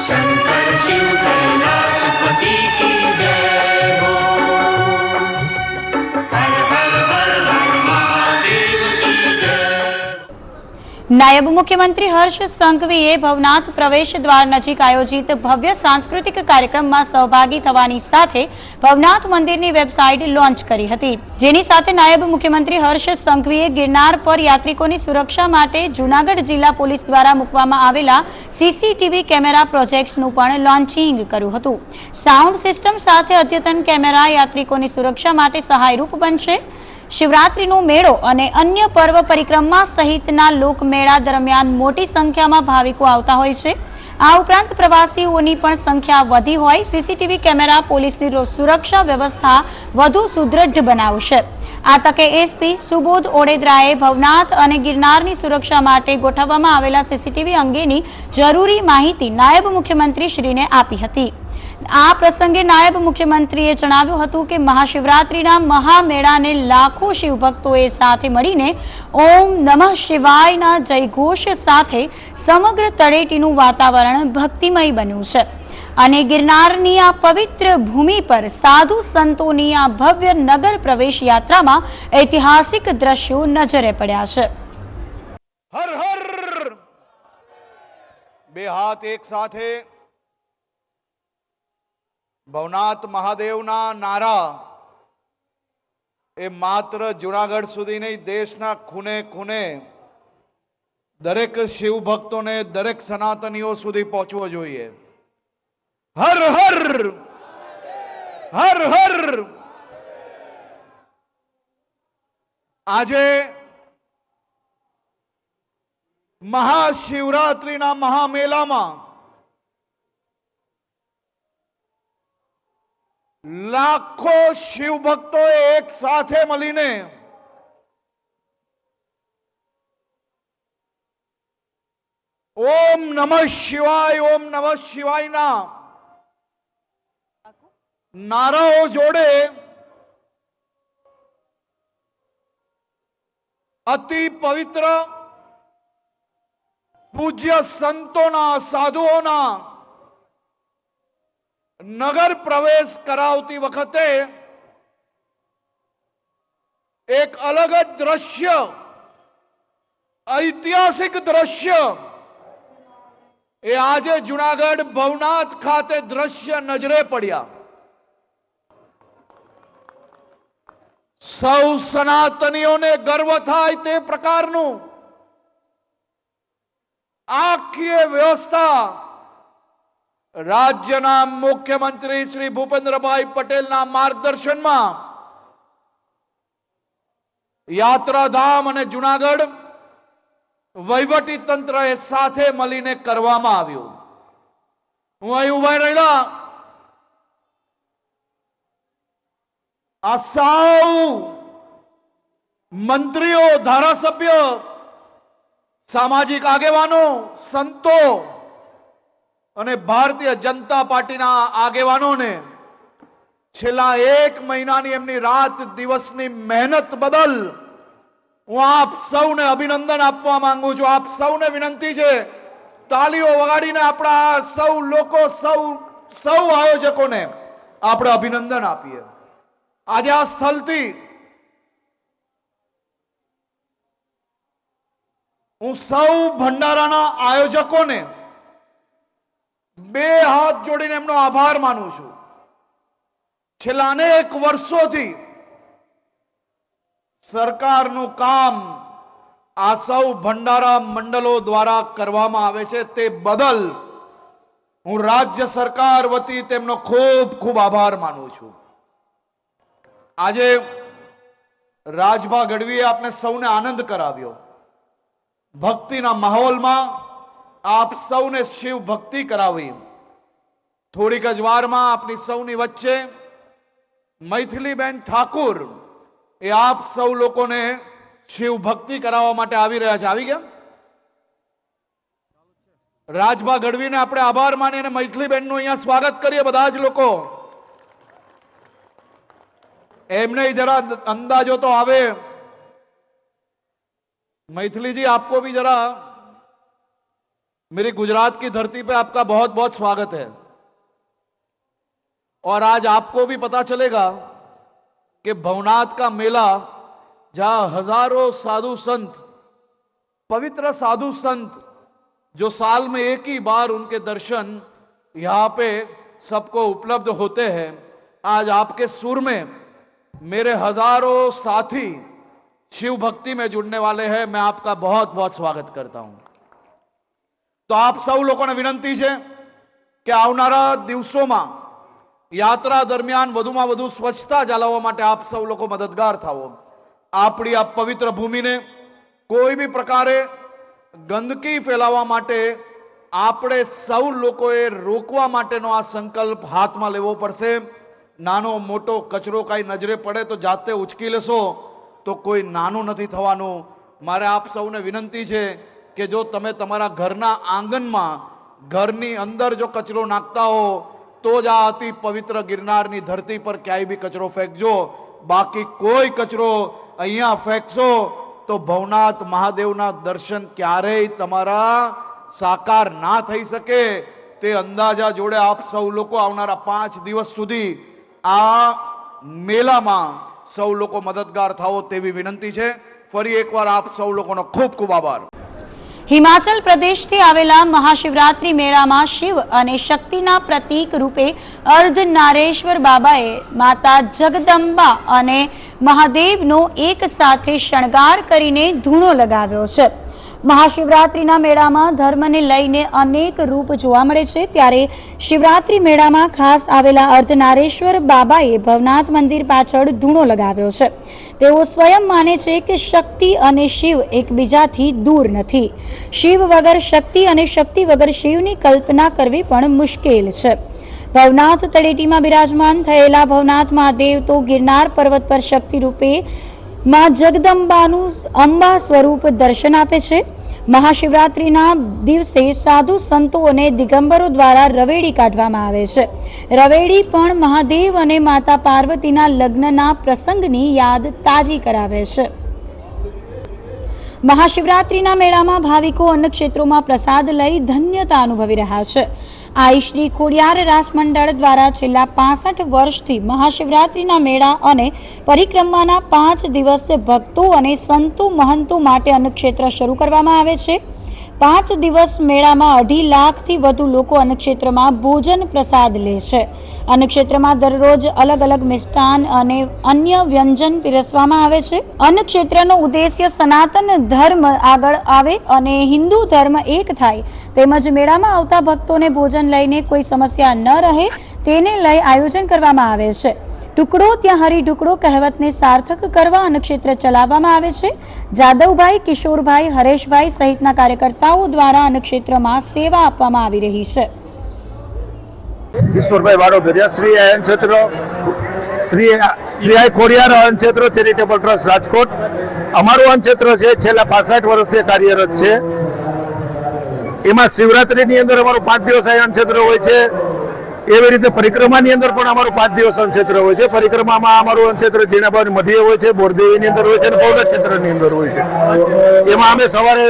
शंकर शिव कैलाशपति की जय हो। हर हर हर हर महादेव की जय। નાયબ મુખ્યમંત્રી હર્ષ સંઘવીએ ભવનાથ પ્રવેશ દ્વાર નજીક આયોજિત ભવ્ય સાંસ્કૃતિક કાર્યક્રમમાં સહભાગી થવાની સાથે ભવનાથ મંદિરની વેબસાઇટ લોન્ચ કરી હતી, જેની સાથે નાયબ મુખ્યમંત્રી હર્ષ સંઘવીએ ગિરનાર પર યાત્રિકોની સુરક્ષા માટે જૂનાગઢ જિલ્લા પોલીસ દ્વારા મૂકવામાં આવેલા સીસીટીવી કેમેરા પ્રોજેક્ટ્સનું પણ લોન્ચિંગ કર્યું હતું। સાઉન્ડ સિસ્ટમ સાથે અદ્યતન કેમેરા યાત્રિકોની સુરક્ષા માટે સહાયરૂપ બનશે। શિવરાત્રીનો મેળો અને અન્ય પર્વ પરિક્રમા સહિતના લોકમેળા દરમિયાન મોટી સંખ્યામાં ભાવિકો આવતા હોય છે। આ ઉપરાંત પ્રવાસીઓની પણ સંખ્યા વધી હોય સીસીટીવી કેમેરા પોલીસની સુરક્ષા વ્યવસ્થા વધુ સુદૃઢ બનાવશે। આ તકે એસપી સુબોધ ઓડેદરાએ ભવનાથ અને ગિરનારની સુરક્ષા માટે ગોઠવવામાં આવેલા સીસીટીવી અંગેની જરૂરી માહિતી નાયબ મુખ્યમંત્રી શ્રીને આપી હતી। આ પ્રસંગે નાયબ મુખ્યમંત્રીએ જણાવ્યું હતું કે મહાશિવરાત્રીના મહામેળાને લાખો શિવભક્તોએ સાથે મળીને ઓમ નમઃ શિવાયના જયઘોષ સાથે સમગ્ર તળેટીનું વાતાવરણ ભક્તિમય બન્યું છે અને ગિરનારની આ પવિત્ર ભૂમિ પર સાધુ સંતોની આ ભવ્ય નગર પ્રવેશ યાત્રામાં ઐતિહાસિક દ્રશ્યો નજરે પડ્યા છે। હર હર બે હાથ એક સાથે ભવનાથ મહાદેવના નારા એ માત્ર જુનાગઢ સુધી નહીં, દેશના ખૂણે ખૂણે દરેક શિવ ભક્તોને, દરેક સનાતનીઓ સુધી પહોંચવો જોઈએ। હર હર હર હર। આજે મહાશિવરાત્રિના મહામેલામાં લાખો શિવ ભક્તોએ એક સાથે મળીને ઓમ નમઃ શિવાયના નારાઓ જોડે અતિ પવિત્ર પૂજ્ય સંતોના, સાધુઓના નગર પ્રવેશ કરાવતી વખતે એક અલગ જ દ્રશ્ય, ઐતિહાસિક દ્રશ્ય એ આજે જુનાગઢ ભવનાથ ખાતે દ્રશ્ય નજરે પડ્યા। સૌ સનાતનીઓને ગર્વ થાય તે પ્રકારનું આખી વ્યવસ્થા રાજ્યના મુખ્યમંત્રી શ્રી ભૂપેન્દ્રભાઈ પટેલના માર્ગદર્શનમાં યાત્રાધામ અને જુનાગઢ વહીવટી તંત્ર એ સાથે મળીને કરવામાં આવ્યું। હું અહીં ઉભા રહેલા આ સૌ મંત્રીઓ, ધારાસભ્ય, સામાજિક આગેવાનો, સંતો અને ભારતીય જનતા પાર્ટીના આગેવાનોને છેલ્લા 1 મહિનાની એમની રાત દિવસની મહેનત બદલ હું આપ સૌને અભિનંદન આપવા માંગુ છું. આપ સૌને વિનંતી છે, તાલીઓ વગાડીને આપણા સૌ લોકો, સૌ આયોજકોને આપણે અભિનંદન આપીએ. આજે આ સ્થળથી હું સૌ ભંડારાના આયોજકોને 2 હાથ જોડીને એમનો આભાર માનું છું. છેલ્લા અનેક વર્ષોથી સરકારનું કામ આ સૌ ભંડારા મંડળો દ્વારા કરવામાં આવે છે, તે બદલ હું રાજ્ય સરકાર વતી તેમનો ખૂબ ખૂબ આભાર માનું છું. આજે રાજભા ગઢવીએ આપને સૌને આનંદ કરાવ્યો. ભક્તિના માહોલમાં આપ સૌને શિવ ભક્તિ કરાવી. થોડીક જ વારમાં આપની સૌની વચ્ચે મૈથિલીબેન ઠાકુર એ આપ સૌ લોકોને શિવ ભક્તિ કરાવવા માટે આવી રહ્યા છે. આવી ગયા? રાજભા ગઢવીને આપણે આભાર માનીને મૈથિલીબેનનું અહીંયા સ્વાગત કરીએ બધા જ લોકો. એમને જરા અંદાજો તો આવે. मैथिली जी, आपको भी जरा मेरी गुजरात की धरती पे आपका बहुत बहुत स्वागत है. और आज आपको भी पता चलेगा कि भवनाथ का मेला, जहां हजारों साधु संत, पवित्र साधु संत, जो साल में एक ही बार उनके दर्शन यहाँ पे सबको उपलब्ध होते हैं, आज आपके सुर में मेरे हजारों साथी शिव भक्ति में जुड़ने वाले हैं. मैं आपका बहुत बहुत स्वागत करता हूं. तो आप सब लोगों ने विनंती है कि આવનારા દિવસોમાં યાત્રા દરમિયાન વધુમાં વધુ સ્વચ્છતા જાળવવા માટે આપ સૌ લોકો મદદગાર થાઓ. આપણી આ પવિત્ર ભૂમિને કોઈ બી પ્રકારે ગંદકી ફેલાવવા માટે આપણે સૌ લોકોએ રોકવા માટેનો આ સંકલ્પ હાથમાં લેવો પડશે. નાનો મોટો કચરો કાંઈ નજરે પડે તો જાતે ઉચકી લેશો તો કોઈ નાનું નથી થવાનું. મારે આપ સૌને વિનંતી છે કે જો તમે તમારા ઘરના આંગણમાં, ઘરની અંદર જો કચરો નાખતા હો તો જ આ અતિ પવિત્ર ગિરનારની ધરતી પર ક્યાંય બી કચરો ફેંકજો. બાકી કોઈ કચરો અહીંયા ફેંકશો તો ભવનાથ મહાદેવના દર્શન ક્યારેય તમારા સાકાર ના થઈ શકે. તે અંદાજા જોડે આપ સૌ લોકો આવનારા 5 દિવસ સુધી આ મેળામાં સૌ લોકો મદદગાર થાઓ તેવી વિનંતી છે. ફરી એકવાર આપ સૌ લોકોનો ખૂબ ખૂબ આભાર. હિમાચલ પ્રદેશથી આવેલા મહાશિવરાત્રી મેળામાં શિવ અને શક્તિના પ્રતીક રૂપે અર્ધનારેશ્વર બાબાએ માતા જગદંબા અને મહાદેવનો એક સાથે શણગાર કરીને ધૂણો લગાવ્યો છે. મહાશિવરાત્રીના મેળામાં ધર્મને લઈને અનેક રૂપ જોવા મળે છે, ત્યારે શિવરાત્રી મેળામાં ખાસ આવેલા અર્ધનારેશ્વર બાબાએ ભવનાથ મંદિર પાછળ ધૂણો લગાવ્યો છે. તેઓ સ્વયં માને છે કે શક્તિ અને શિવ એકબીજાથી દૂર નથી. શિવ વગર શક્તિ અને શક્તિ વગર શિવની કલ્પના કરવી પણ મુશ્કેલ છે. ભવનાથ તળેટીમાં બિરાજમાન થયેલા ભવનાથ મહાદેવ તો ગિરનાર પર્વત પર શક્તિ રૂપે માં જગદંબાનું અંબા સ્વરૂપ દર્શન આપે છે. મહાશિવરાત્રીના દિવસે સાધુ સંતો અને દિગંબરો દ્વારા રવેડી કાઢવામાં આવે છે. રવેડી પણ મહાદેવ અને માતા પાર્વતીના લગ્નના પ્રસંગની યાદ તાજી કરાવે છે. મહાશિવરાત્રીના મેળામાં ભાવિકો અન્ય ક્ષેત્રોમાં પ્રસાદ લઈ ધન્યતા અનુભવી રહ્યા છે. આઈ શ્રી ખોડિયાર રાસ મંડળ દ્વારા છેલ્લા 65 વર્ષથી મહાશિવરાત્રીના મેળા અને પરિક્રમાના 5 દિવસ ભક્તો અને સંતો મહંતો માટે અન્નક્ષેત્ર શરૂ કરવામાં આવે છે. 5 દિવસ મેળામાં 2.5 લાખથી વધુ લોકો અન્નક્ષેત્રમાં ભોજન પ્રસાદ લે છે. અન્નક્ષેત્રમાં દરરોજ અલગ અલગ મિષ્ટાન અને અન્ય વ્યંજન પીરસવામાં આવે છે. અન્નક્ષેત્રનો ઉદ્દેશ્ય સનાતન ધર્મ આગળ આવે અને હિન્દુ ધર્મ એક થાય, તેમજ મેળામાં આવતા ભક્તોને ભોજન લઈને કોઈ સમસ્યા ન રહે તેને લઈ આયોજન કરવામાં આવે છે. ટુકડો ત્યાં હરી ઢુકડો કહેવતને સાર્થક કરવા અન્નક્ષેત્ર ચલાવવામાં આવે છે. જાદવભાઈ, કિશોરભાઈ, હરેશભાઈ સહિતના કાર્યકર્તાઓ દ્વારા અન્નક્ષેત્રમાં સેવા આપવામાં આવી રહી છે. કિશોરભાઈ વાડોદરિયા, શ્રી અયન ક્ષેત્ર, શ્રી આઈ ખોડિયાર અયન ક્ષેત્ર ચેરિટેબલ ટ્રસ્ટ રાજકોટ. અમારું અયન ક્ષેત્ર છે છેલ્લા 65 વર્ષથી કાર્યરત છે. એમાં શિવરાત્રીની અંદર અમારું 5 દિવસ અયન ક્ષેત્ર હોય છે. એવી રીતે પરિક્રમાની અંદર પણ અમારું 5 દિવસ અન્નક્ષેત્ર હોય છે. પરિક્રમામાં અમારું અન્નક્ષેત્ર ઝીણાભાવની મધ્યે હોય છે, બોરદેવીની અંદર હોય છે અને ભવનાથ ક્ષેત્રની અંદર હોય છે. એમાં અમે સવારે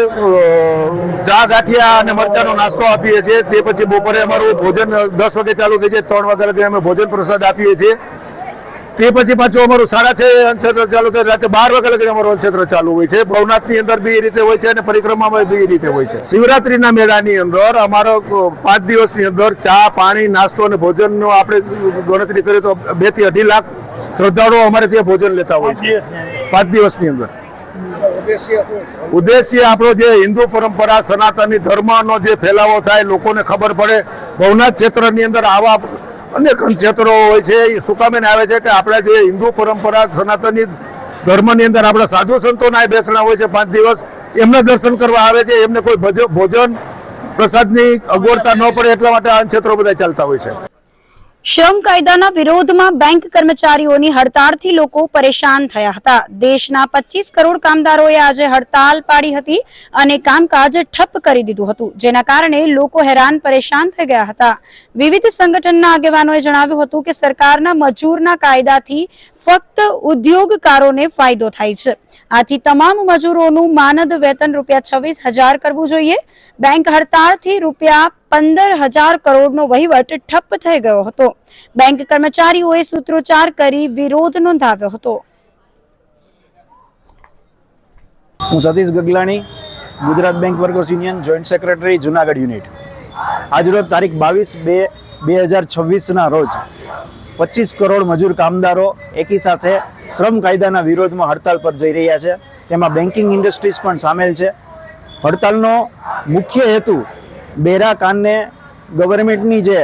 ચા ગાંઠિયા અને મરચાનો નાસ્તો આપીએ છીએ. તે પછી બપોરે અમારું ભોજન 10 વાગે ચાલુ થઈ જાય, 3 વાગ્યા લગી અમે ભોજન પ્રસાદ આપીએ છીએ. તે પછી પાછું અમારું 6:30 અન્નક્ષેત્ર ચાલુ થાય, રાતે 12 વાગ્યા લગી અમારું અન્નક્ષેત્ર ચાલુ હોય છે. ભવનાથની અંદર બી એ રીતે હોય છે અને પરિક્રમામાં બી એ રીતે હોય છે. શિવરાત્રીના મેળાની અંદર અમારો 5 દિવસની અંદર ચા, પાણી, નાસ્તો અને ભોજનનો આપણે ગણતરી કરીએ તો 2 થી 2.5 લાખ શ્રદ્ધાળુઓ અમારે ત્યાં ભોજન લેતા હોય છે 5 દિવસની અંદર. ઉદ્દેશ્ય આપણો જે હિન્દુ પરંપરા, સનાતની ધર્મનો જે ફેલાવો થાય, લોકોને ખબર પડે. ભવનાથ ક્ષેત્રની અંદર આવા અનેક ક્ષેત્રો હોય છે. એ શું કામે આવે છે કે આપણા જે હિન્દુ પરંપરા, સનાતની ધર્મની અંદર આપણા સાધુ સંતોના બેસણા હોય છે 5 દિવસ. એમના દર્શન કરવા આવે છે. એમને કોઈ ભોજન પ્રસાદની અગવડતા ન પડે એટલા માટે આ ક્ષેત્રો બધા ચાલતા હોય છે. શ્રમ કાયદાના વિરોધમાં બેંક કર્મચારીઓની હડતાળથી લોકો પરેશાન થયા હતા. દેશના 25 કરોડ કામદારોએ આજે હડતાલ પાડી હતી અને કામકાજ ઠપ કરી દીધું હતું, જેના કારણે લોકો હેરાન પરેશાન થઈ ગયા હતા. વિવિધ સંગઠનના આગેવાનોએ જણાવ્યું હતું કે સરકારના મજૂરના કાયદાથી ફક્ત ઉદ્યોગકારોને ફાયદો થાય છે. આથી તમામ મજૂરોનું માનદ વેતન ₹26,000 કરવું જોઈએ. બેંક હડતાળથી ₹15,000 કરોડનો વહીવટ ઠપ થઈ ગયો હતો. બેંક કર્મચારીઓએ સૂત્રોચ્ચાર કરી વિરોધ નોંધાવ્યો હતો. હું Satish Gaglani, Gujarat bank workers union joint secretary, Junagadh unit. આજરોજ તારીખ 22/2/2026ના રોજ 25 કરોડ મજૂર કામદારો એકી સાથે શ્રમ કાયદાના વિરોધમાં હડતાલ પર જઈ રહ્યા છે. તેમાં બેન્કિંગ ઇન્ડસ્ટ્રીઝ પણ સામેલ છે. હડતાલનો મુખ્ય હેતુ બેરા કાનને ગવર્મેન્ટની જે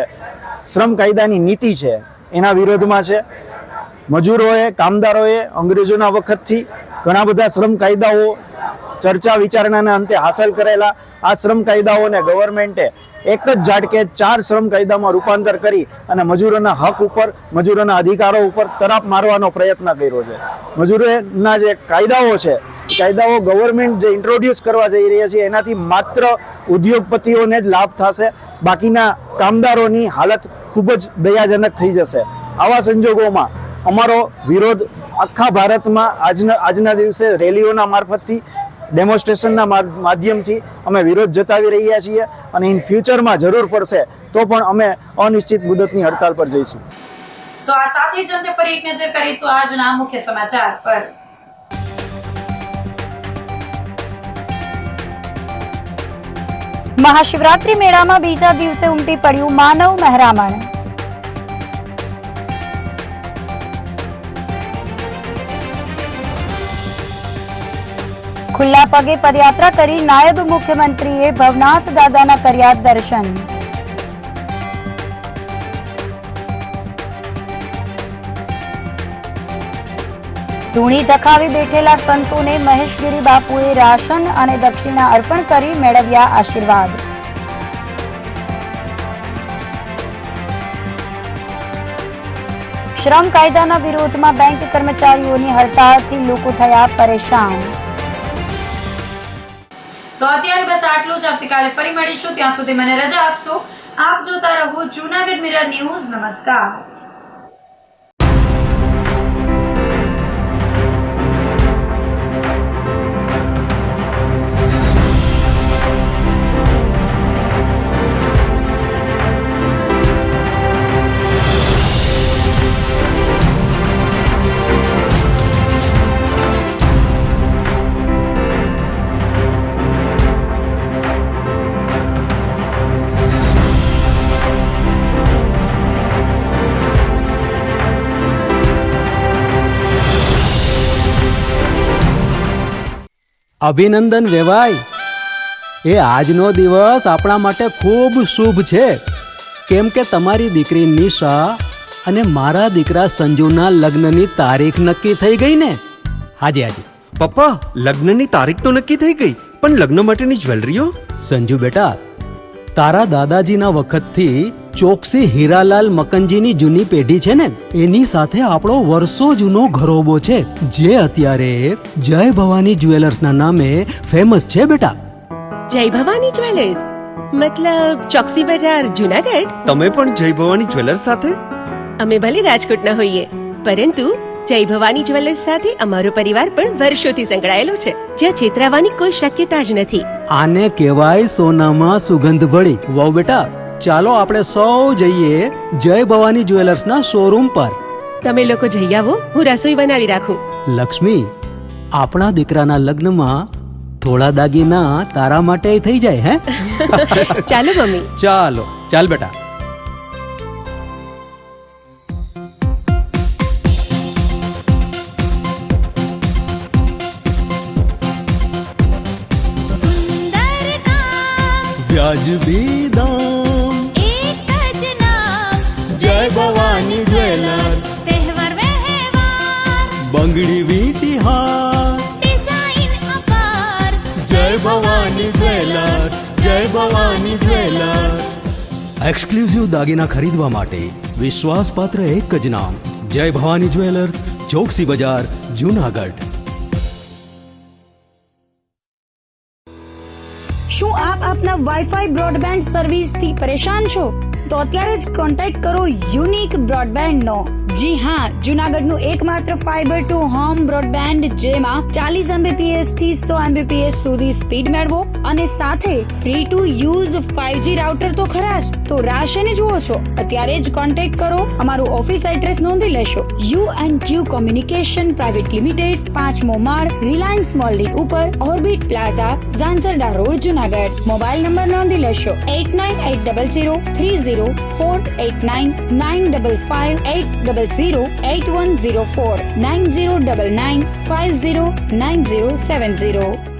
શ્રમ કાયદાની નીતિ છે એના વિરોધમાં છે. મજૂરોએ, કામદારોએ અંગ્રેજોના વખતથી ઘણા બધા શ્રમ કાયદાઓ ચર્ચા વિચારણાના અંતે હાંસલ કરેલા આ શ્રમ કાયદાઓને ગવર્મેન્ટે એક જ ઝાટકે 4 શ્રમ કાયદામાં રૂપાંતર કરી અને મજૂરોના હક ઉપર, મજૂરોના અધિકારો ઉપર તરાપ મારવાનો પ્રયત્ન કર્યો છે. મજૂરોના જે કાયદાઓ છે, કાયદાઓ ગવર્મેન્ટ જે ઇન્ટ્રોડ્યુસ કરવા જઈ રહ્યા છે એનાથી માત્ર ઉદ્યોગપતિઓને જ લાભ થશે, બાકીના કામદારોની હાલત ખૂબ જ દયાજનક થઈ જશે. આવા સંજોગોમાં અમારો વિરોધ આખા ભારતમાં આજના દિવસે રેલીઓના મારફતથી, ડેમોન્સ્ટ્રેશનના માધ્યમથી અમે વિરોધ જતાવી રહ્યા છીએ અને ઇન ફ્યુચરમાં જરૂર પડશે તો પણ અમે અનિશ્ચિત મુદતની હડતાલ પર જઈશું. તો આ સાથે જ અંતે ફરી એક નજર કરીશું આજના મુખ્ય સમાચાર પર. મહાશિવરાત્રી મેળામાં બીજા દિવસે ઉમટી પડ્યું માનવ મહેરામણ. ખુલ્લા પગે પદયાત્રા કરી નાયબ મુખ્યમંત્રીએ ભવનાથ દાદાના કર્યા દર્શન. ધૂણી ધખાવી બેઠેલા સંતોને મહેશગીરી બાપુએ રાશન અને દક્ષિણા અર્પણ કરી મેળવ્યા આશીર્વાદ. શ્રમ કાયદાના વિરોધમાં બેંક કર્મચારીઓની હડતાળથી લોકો થયા પરેશાન. તો અત્યારે બસ આટલું જ. આવતીકાલે ફરી મળીશું. ત્યાં સુધી મને રજા આપશો. આપ જોતા રહો જૂનાગઢ મિરર ન્યૂઝ. નમસ્કાર. અભિનંદન વેવાઈ. એ આજનો દિવસ આપણા માટે ખૂબ શુભ છે, કેમ કે તમારી દીકરી નિશા અને મારા દીકરા સંજુના લગ્નની તારીખ નક્કી થઈ ગઈ ને. હાજી હાજી પપ્પા, લગ્નની તારીખ તો નક્કી થઈ ગઈ, પણ લગ્ન માટેની જ્વેલરીઓ? સંજુ બેટા, તારા દાદાજીના વખતથી ચોકસી હીરાલાલ મકનજીની જૂની પેઢી છે ને, એની સાથે આપણો વર્ષો જૂનો ઘરોબો છે, જે અત્યારે જય ભવાની જ્વેલર્સના નામે ફેમસ છે બેટા. જય ભવાની જ્વેલર્સ મતલબ ચોકસી બજાર જુનાગઢ? તમે પણ જય ભવાની જ્વેલર્સ સાથે? અમે ભલે રાજકોટના હોઈએ, પરંતુ જય ભવાની જ્વેલર્સ સાથે અમારો પરિવાર પણ વર્ષોથી સંકળાયેલો છે, જ્યાં છેતરાવાની કોઈ શક્યતા જ નથી. આને કહેવાય સોનામાં સુગંધ ભળી. વાવ બેટા, ચાલો આપણે સૌ જઈએ જય ભવાની જ્વેલર્સના શોરૂમ પર. તમે લોકો જઈ આવો, હું રસોઈ બનાવી રાખું. લક્ષ્મી, આપણા દીકરાના લગ્નમાં થોડા દાગીના તારા માટે થઈ જાય હે? ચાલો મમ્મી. ચાલો ચાલ બેટા. સુંદર કામ વ્યાજબી દામ, એક જ નામ જય ભવાની જ્વેલર્સ. તહેવાર વ્યવહાર બંગડી વીટી હાર, ડિઝાઇન અપાર જય ભવાની જ્વેલર્સ, જય ભવાની જ્વેલર્સ. એક્સક્લુઝિવ દાગીના ખરીદવા માટે વિશ્વાસપાત્ર એક જ નામ, જય ભવાની જ્વેલર્સ, ચોકસી બજાર, જુનાગઢ. શું આપ આપના વાઈફાઈ બ્રોડબેન્ડ સર્વિસથી પરેશાન છો? તો અત્યારે જ કોન્ટેક્ટ કરો યુનિક બ્રોડબેન્ડનો. જી હા, જુનાગઢનું એકમાત્ર ફાઈબર ટુ હોમ બ્રોડબેન્ડ, જેમાં 40 Mbps થી 100 Mbps સુધી સ્પીડ મેળવો અને સાથે free to use 5G router તો ખરા જ. તો રાહ શેને જુઓ છો? અત્યારે જ કોન્ટેક્ટ કરો. અમારું ઓફિસ એડ્રેસ નોંધી લેશો. U&Q કોમ્યુનિકેશન પ્રાઇવેટ લિમિટેડ, 5મો માળ, રિલાયન્સ મોલની ઉપર, orbit plaza, Zanzarda road, Junagadh. Mobile number નોંધી લેશો 898003048995580081049099509070.